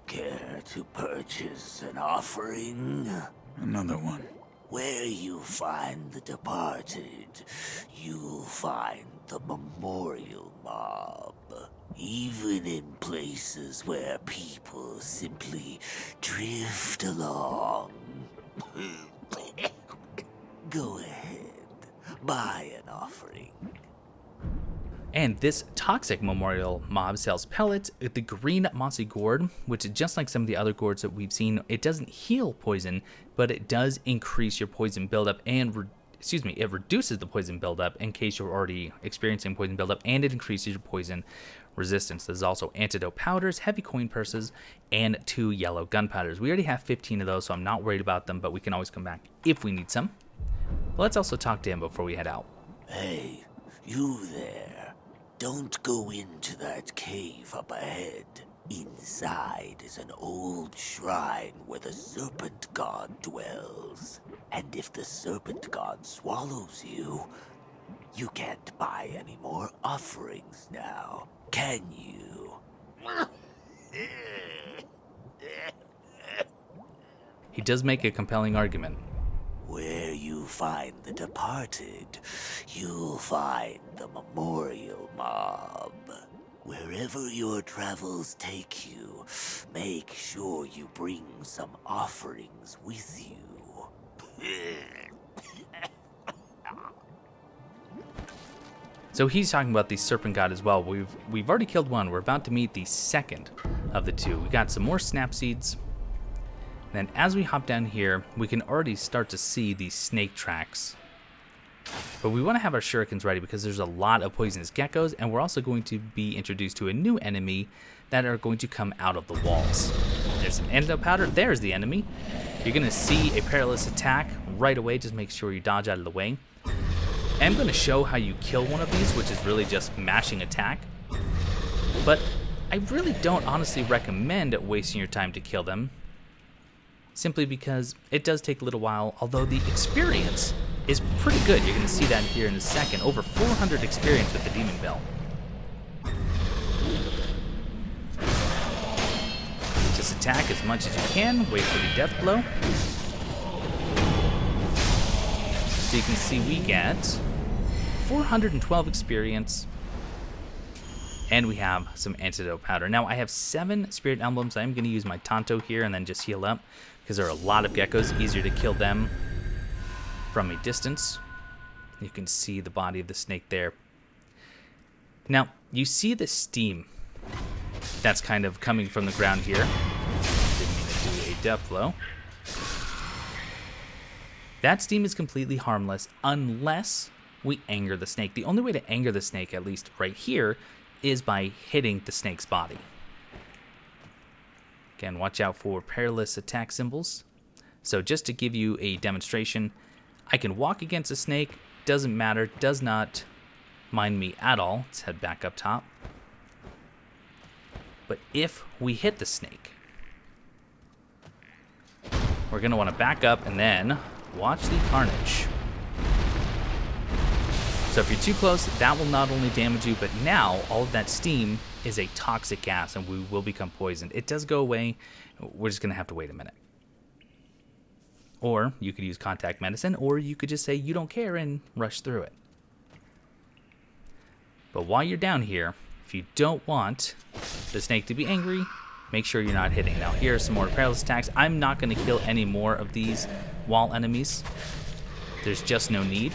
Speaker 5: Care to purchase an offering?
Speaker 4: Another one.
Speaker 5: Where you find the departed, you'll find the memorial mob. Even in places where people simply drift along. Go ahead, buy an offering.
Speaker 2: And this toxic memorial mob sells pellets, the green Mossy Gourd, which just like some of the other gourds that we've seen, it doesn't heal poison, but it does increase your poison buildup and it reduces the poison buildup in case you're already experiencing poison buildup, and it increases your poison resistance. There's also antidote powders, heavy coin purses, and 2 yellow gunpowders. We already have 15 of those, so I'm not worried about them, but we can always come back if we need some. But let's also talk to him before we head out.
Speaker 5: Hey, you there. Don't go into that cave up ahead. Inside is an old shrine where the Serpent God dwells. And if the Serpent God swallows you, you can't buy any more offerings now, can you?
Speaker 2: He does make a compelling argument.
Speaker 5: Where you find the departed, you'll find the memorial mob. Wherever your travels take you, make sure you bring some offerings with you.
Speaker 2: So he's talking about the Serpent God as well. We've already killed one. We're about to meet the second of the two. We got some more snap seeds. Then as we hop down here, we can already start to see these snake tracks. But we want to have our shurikens ready because there's a lot of poisonous geckos, and we're also going to be introduced to a new enemy that are going to come out of the walls. There's some antidote powder. There's the enemy. You're going to see a perilous attack right away. Just make sure you dodge out of the way. I'm going to show how you kill one of these, which is really just mashing attack. But I really don't honestly recommend wasting your time to kill them, simply because it does take a little while, although the experience is pretty good. You're going to see that here in a second. Over 400 experience with the Demon Bell. Just attack as much as you can. Wait for the death blow. So you can see we get 412 experience. And we have some antidote powder. Now I have 7 spirit emblems. I'm going to use my Tanto here and then just heal up, because there are a lot of geckos. Easier to kill them from a distance. You can see the body of the snake there. Now you see the steam that's kind of coming from the ground here. Didn't mean to do a death blow. That steam is completely harmless unless we anger the snake. The only way to anger the snake, at least right here, is by hitting the snake's body. Again, watch out for perilous attack symbols. So just to give you a demonstration, I can walk against a snake, doesn't matter, does not mind me at all. Let's head back up top. But if we hit the snake, we're going to want to back up and then watch the carnage. So if you're too close, that will not only damage you, but now all of that steam is a toxic gas and we will become poisoned. It does go away. We're just going to have to wait a minute. Or you could use contact medicine, or you could just say you don't care and rush through it. But while you're down here, if you don't want the snake to be angry, make sure you're not hitting. Now here are some more perilous attacks. I'm not going to kill any more of these wall enemies. There's just no need.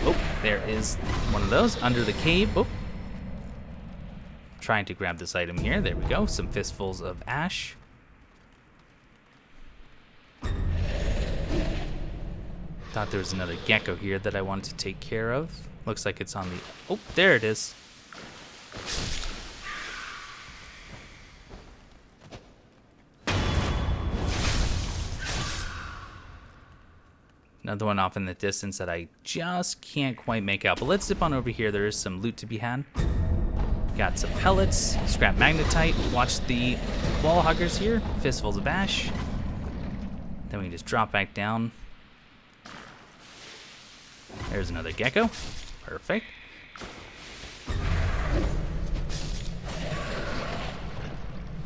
Speaker 2: Oh, there is one of those under the cave. Oh. Trying to grab this item here. There we go. Some fistfuls of ash. Thought there was another gecko here that I wanted to take care of. Looks like it's on the... Oh, there it is. Another one off in the distance that I just can't quite make out. But let's zip on over here. There is some loot to be had. Got some pellets, scrap magnetite. Watch the wall huggers here. Fistfuls of ash. Then we can just drop back down. There's another gecko. Perfect.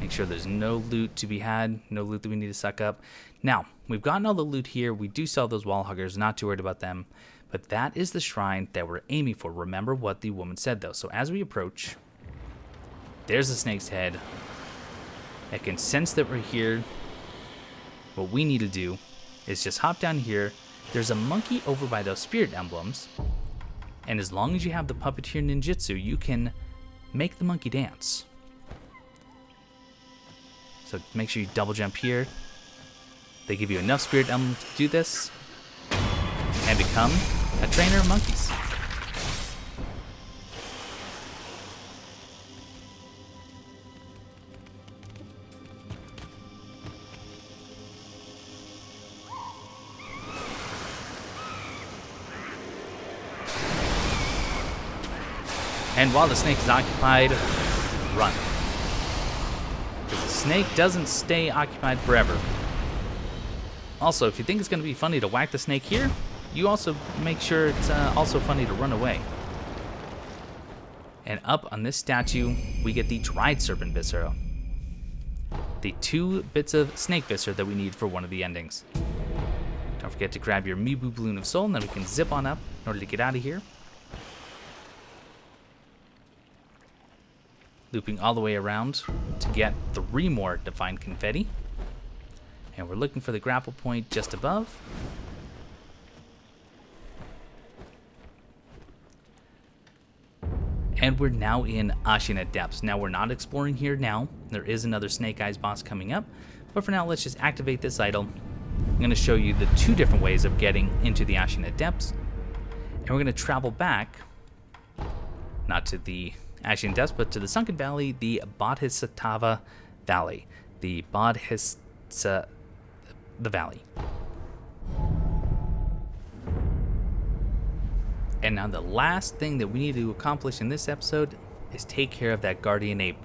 Speaker 2: Make sure there's no loot to be had. No loot that we need to suck up. Now, we've gotten all the loot here. We do sell those wall huggers. Not too worried about them. But that is the shrine that we're aiming for. Remember what the woman said, though. So as we approach, there's the snake's head. It can sense that we're here. What we need to do is just hop down here. There's a monkey over by those spirit emblems. And as long as you have the puppeteer ninjutsu, you can make the monkey dance. So make sure you double jump here. They give you enough spirit emblems to do this and become a trainer of monkeys. And while the snake is occupied, run. Because the snake doesn't stay occupied forever. Also, if you think it's going to be funny to whack the snake here, you also make sure it's also funny to run away. And up on this statue, we get the dried serpent viscera. The 2 bits of snake viscera that we need for one of the endings. Don't forget to grab your Mebu balloon of soul, and then we can zip on up in order to get out of here. Looping all the way around to get 3 more divine confetti. And we're looking for the grapple point just above. And we're now in Ashina Depths. Now we're not exploring here now. There is another Snake Eyes boss coming up. But for now, let's just activate this idol. I'm going to show you the 2 different ways of getting into the Ashina Depths. And we're going to travel back, not to the Ashina Depths, but to the Sunken Valley, the Bodhisattva Valley. The Valley. And now the last thing that we need to accomplish in this episode is take care of that Guardian Ape.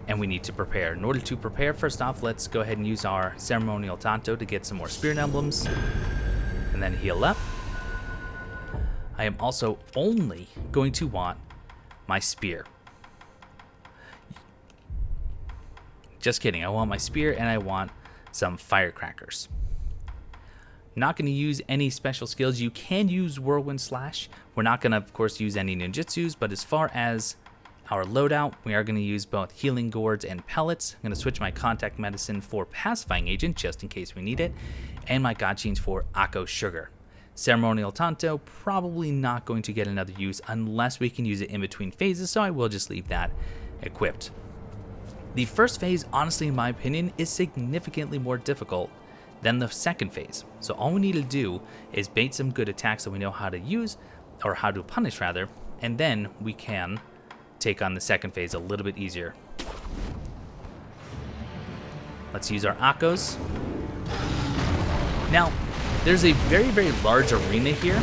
Speaker 2: And we need to prepare. In order to prepare, first off, let's go ahead and use our ceremonial Tanto to get some more spirit emblems. And then heal up. I am also only going to want my spear. Just kidding. I want my spear and I want some firecrackers. Not going to use any special skills. You can use Whirlwind Slash. We're not going to, of course, use any ninjutsus, but as far as our loadout, we are going to use both healing gourds and pellets. I'm going to switch my contact medicine for pacifying agent, just in case we need it, and my god chains for Akko Sugar. Ceremonial Tanto, probably not going to get another use unless we can use it in between phases, so I will just leave that equipped. The first phase, honestly, in my opinion, is significantly more difficult than the second phase. So all we need to do is bait some good attacks that we know how to use, or how to punish rather, and then we can take on the second phase a little bit easier. Let's use our Akkos. Now, there's a very, very large arena here,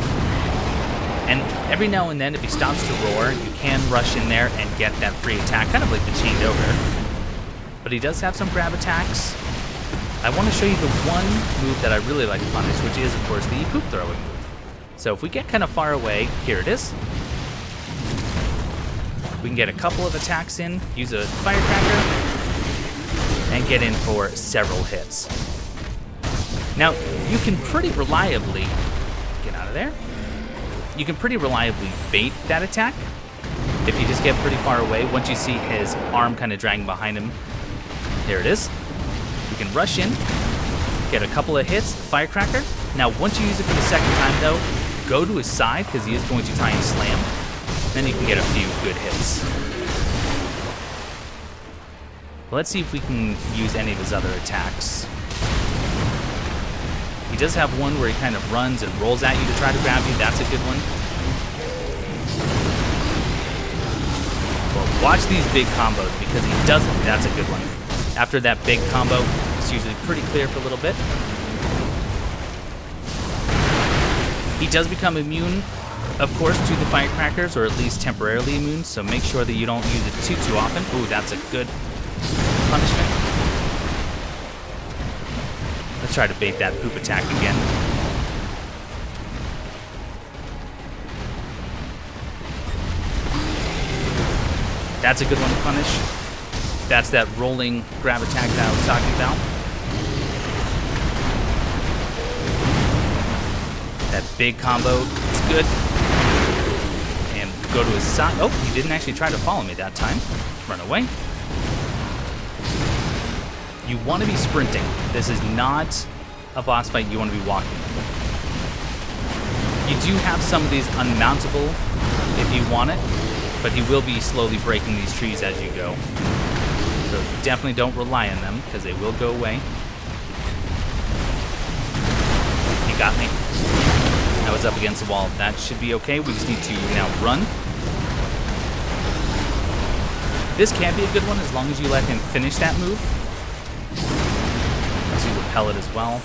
Speaker 2: and every now and then if he stops to roar, you can rush in there and get that free attack, kind of like the chained ogre. But he does have some grab attacks. I want to show you the one move that I really like to punish, which is, of course, the poop throwing move. So if we get kind of far away, here it is. We can get a couple of attacks in, use a firecracker, and get in for several hits. Now, you can pretty reliably, get out of there. You can pretty reliably bait that attack if you just get pretty far away. Once you see his arm kind of dragging behind him, there it is. You can rush in, get a couple of hits, firecracker. Now, once you use it for the second time, though, go to his side, because he is going to try and slam. Then you can get a few good hits. Let's see if we can use any of his other attacks. He does have one where he kind of runs and rolls at you to try to grab you. That's a good one. Well, watch these big combos, because he doesn't. That's a good one. After that big combo, it's usually pretty clear for a little bit. He does become immune, of course, to the firecrackers, or at least temporarily immune, so make sure that you don't use it too often. Ooh, that's a good punishment. Let's try to bait that poop attack again. That's a good one to punish. That's that rolling grab attack that I was talking about. That big combo is good. And go to his side. Oh, he didn't actually try to follow me that time. Run away. You want to be sprinting. This is not a boss fight you want to be walking. You do have some of these unmountable if you want it, but he will be slowly breaking these trees as you go. So definitely don't rely on them, because they will go away. He got me. I was up against the wall. That should be okay. We just need to now run. This can be a good one as long as you let him finish that move. Let's use a pellet as well.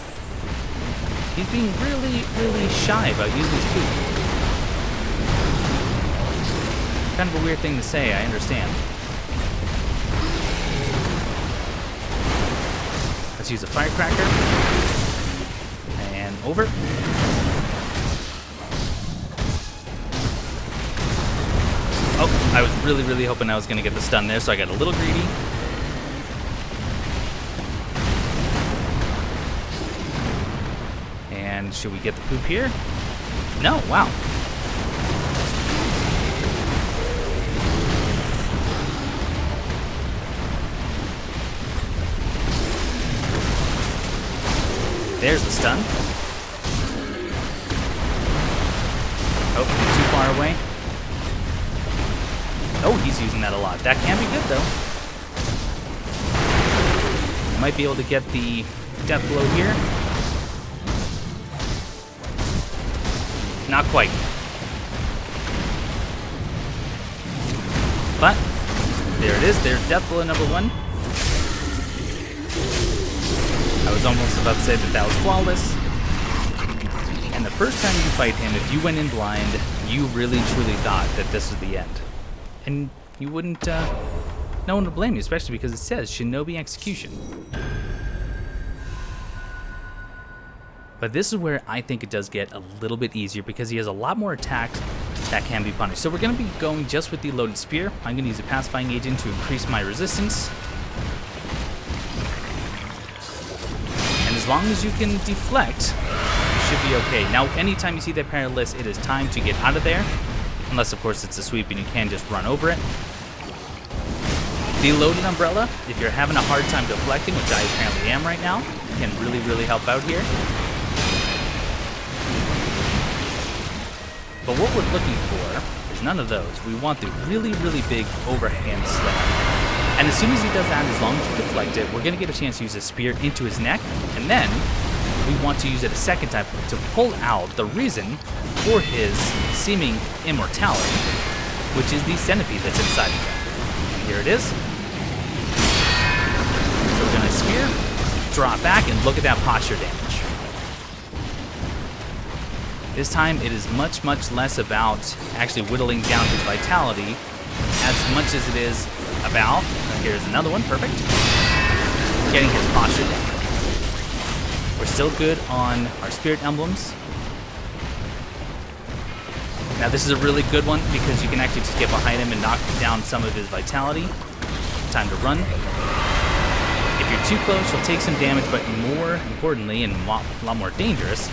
Speaker 2: He's being really, really shy about using his poop. Kind of a weird thing to say, I understand. Let's use a firecracker. And over. Oh, I was really, really hoping I was going to get the stun there, so I got a little greedy. And should we get the poop here? No, wow. There's the stun. Oh, too far away. Oh, he's using that a lot. That can be good, though. Might be able to get the death blow here. Not quite. But, there it is. There's death blow number 1. I was almost about to say that that was flawless. And the first time you fight him, if you went in blind, you really truly thought that this was the end. And you wouldn't, no one would blame you, especially because it says Shinobi Execution. But this is where I think it does get a little bit easier because he has a lot more attacks that can be punished. So we're going to be going just with the loaded spear. I'm going to use a pacifying agent to increase my resistance. And as long as you can deflect, you should be okay. Now, anytime you see that perilous, it is time to get out of there. Unless, of course, it's a sweep and you can just run over it. The loaded umbrella, if you're having a hard time deflecting, which I apparently am right now, can really, really help out here. But what we're looking for is none of those. We want the really, really big overhand slam. And as soon as he does that, as long as you deflect it, we're going to get a chance to use a spear into his neck. And then we want to use it a second time to pull out the reason for his seeming immortality, which is the centipede that's inside of him. And here it is. So we're going to spear, draw it back, and look at that posture damage. This time it is much, much less about actually whittling down his vitality as much as it is about, here's another one, perfect, getting his posture down. We're still good on our spirit emblems. Now this is a really good one because you can actually just get behind him and knock down some of his vitality. Time to run. If you're too close, you'll take some damage, but more importantly and a lot more dangerous,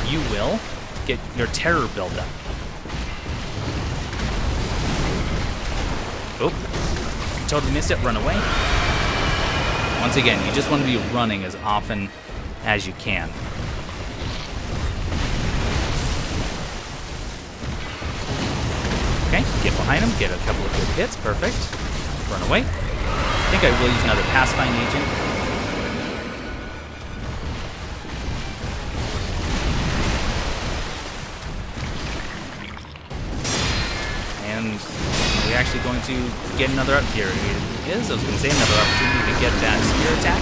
Speaker 2: you will get your terror build up. Oh, totally missed it, run away. Once again, you just want to be running as often as you can. Okay, get behind him, get a couple of good hits, perfect. Run away. I think I will use another pacifying agent. We're actually going to get another up here. It is, I was going to say, another opportunity to get that spear attack.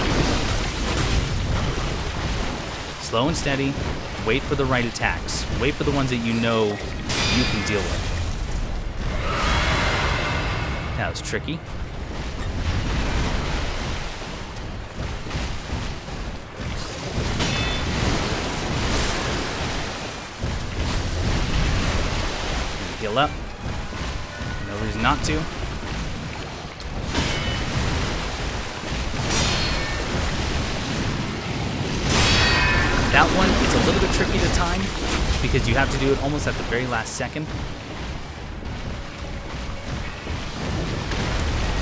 Speaker 2: Slow and steady. Wait for the right attacks. Wait for the ones that you know you can deal with. That was tricky. Heal up. No reason not to. That one, it's a little bit tricky to time because you have to do it almost at the very last second.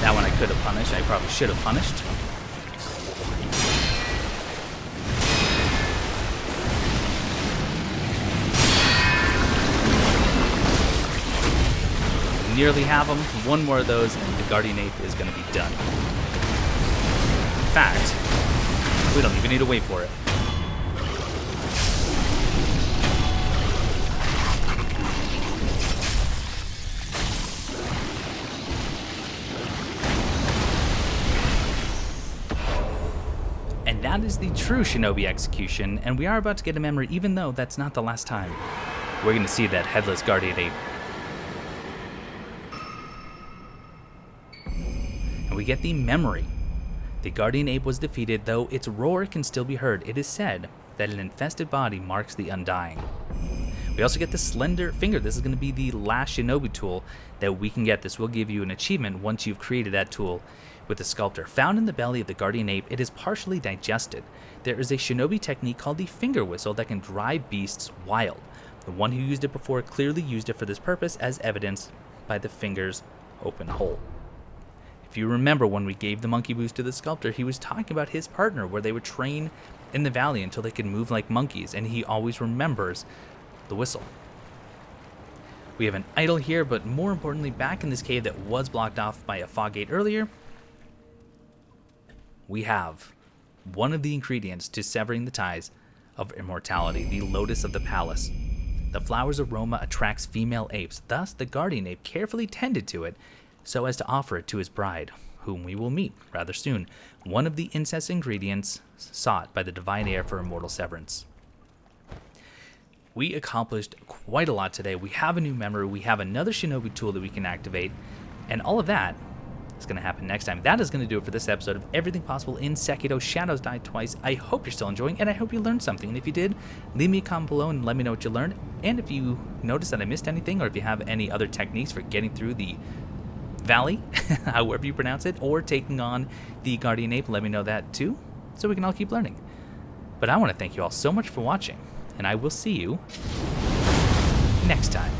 Speaker 2: That one I could have punished. I probably should have punished. Nearly have them. One more of those and the Guardian Ape is going to be done. In fact, we don't even need to wait for it. And that is the true Shinobi execution, and we are about to get a memory, even though that's not the last time we're going to see that headless Guardian Ape. We get the memory. The Guardian Ape was defeated, though its roar can still be heard. It is said that an infested body marks the undying. We also get the slender finger. This is going to be the last Shinobi tool that we can get. This will give you an achievement once you've created that tool with the sculptor. Found in the belly of the Guardian Ape, it is partially digested. There is a Shinobi technique called the finger whistle that can drive beasts wild. The one who used it before clearly used it for this purpose, as evidenced by the finger's open hole. If you remember when we gave the monkey boost to the sculptor, he was talking about his partner where they would train in the valley until they could move like monkeys, and he always remembers the whistle. We have an idol here, but more importantly, back in this cave that was blocked off by a fog gate earlier, we have one of the ingredients to severing the ties of immortality, the Lotus of the Palace. The flower's aroma attracts female apes, thus the Guardian Ape carefully tended to it so as to offer it to his bride, whom we will meet rather soon, one of the incest ingredients sought by the divine heir for immortal severance. We accomplished quite a lot today. We have a new memory, we have another shinobi tool that we can activate, and all of that is going to happen next time. That is going to do it for this episode of Everything Possible in Sekiro Shadows Die Twice. I hope you're still enjoying, and I hope you learned something. And if you did, leave me a comment below and let me know what you learned. And if you notice that I missed anything, or if you have any other techniques for getting through the valley, however you pronounce it, or taking on the Guardian Ape, let me know that too, so we can all keep learning. But I want to thank you all so much for watching, and I will see you next time.